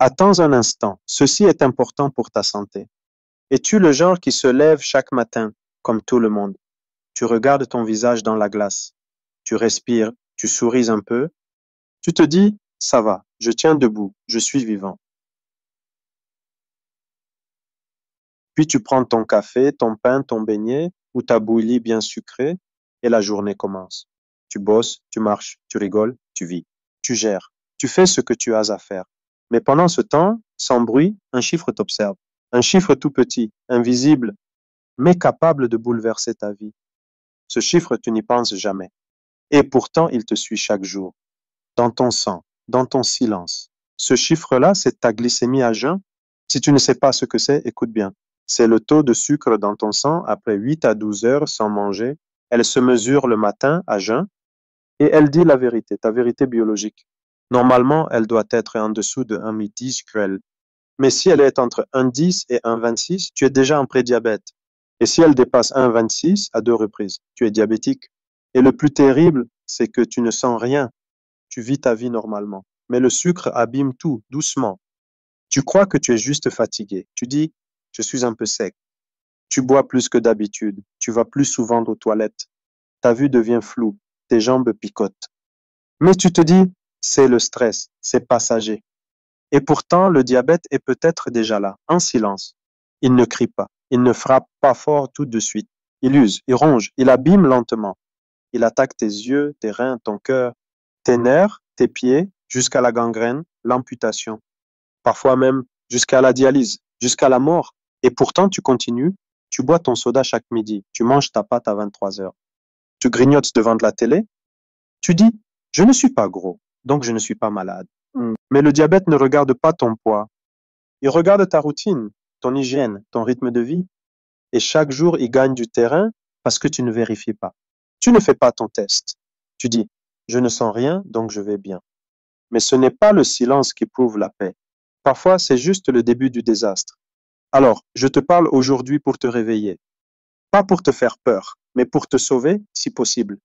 Attends un instant, ceci est important pour ta santé. Es-tu le genre qui se lève chaque matin, comme tout le monde? Tu regardes ton visage dans la glace, tu respires, tu souris un peu, tu te dis, ça va, je tiens debout, je suis vivant. Puis tu prends ton café, ton pain, ton beignet ou ta bouillie bien sucrée et la journée commence. Tu bosses, tu marches, tu rigoles, tu vis, tu gères, tu fais ce que tu as à faire. Mais pendant ce temps, sans bruit, un chiffre t'observe. Un chiffre tout petit, invisible, mais capable de bouleverser ta vie. Ce chiffre, tu n'y penses jamais. Et pourtant, il te suit chaque jour, dans ton sang, dans ton silence. Ce chiffre-là, c'est ta glycémie à jeun. Si tu ne sais pas ce que c'est, écoute bien. C'est le taux de sucre dans ton sang après 8 à 12 heures sans manger. Elle se mesure le matin à jeun et elle dit la vérité, ta vérité biologique. Normalement, elle doit être en dessous de 1,10 Gr. Mais si elle est entre 1,10 et 1,26, tu es déjà en prédiabète. Et si elle dépasse 1,26 à deux reprises, tu es diabétique. Et le plus terrible, c'est que tu ne sens rien. Tu vis ta vie normalement. Mais le sucre abîme tout, doucement. Tu crois que tu es juste fatigué. Tu dis, je suis un peu sec. Tu bois plus que d'habitude. Tu vas plus souvent aux toilettes. Ta vue devient floue. Tes jambes picotent. Mais tu te dis, c'est le stress, c'est passager. Et pourtant, le diabète est peut-être déjà là, en silence. Il ne crie pas, il ne frappe pas fort tout de suite. Il use, il ronge, il abîme lentement. Il attaque tes yeux, tes reins, ton cœur, tes nerfs, tes pieds, jusqu'à la gangrène, l'amputation. Parfois même jusqu'à la dialyse, jusqu'à la mort. Et pourtant, tu continues, tu bois ton soda chaque midi, tu manges ta pâte à 23 heures. Tu grignotes devant de la télé, tu dis, je ne suis pas gros, donc je ne suis pas malade. Mais le diabète ne regarde pas ton poids. Il regarde ta routine, ton hygiène, ton rythme de vie. Et chaque jour, il gagne du terrain parce que tu ne vérifies pas. Tu ne fais pas ton test. Tu dis, je ne sens rien, donc je vais bien. Mais ce n'est pas le silence qui prouve la paix. Parfois, c'est juste le début du désastre. Alors, je te parle aujourd'hui pour te réveiller. Pas pour te faire peur, mais pour te sauver si possible.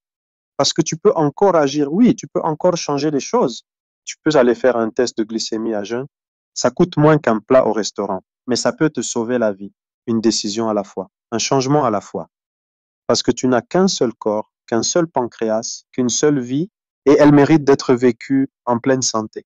Parce que tu peux encore agir, oui, tu peux encore changer les choses. Tu peux aller faire un test de glycémie à jeun. Ça coûte moins qu'un plat au restaurant, mais ça peut te sauver la vie. Une décision à la fois, un changement à la fois. Parce que tu n'as qu'un seul corps, qu'un seul pancréas, qu'une seule vie, et elle mérite d'être vécue en pleine santé.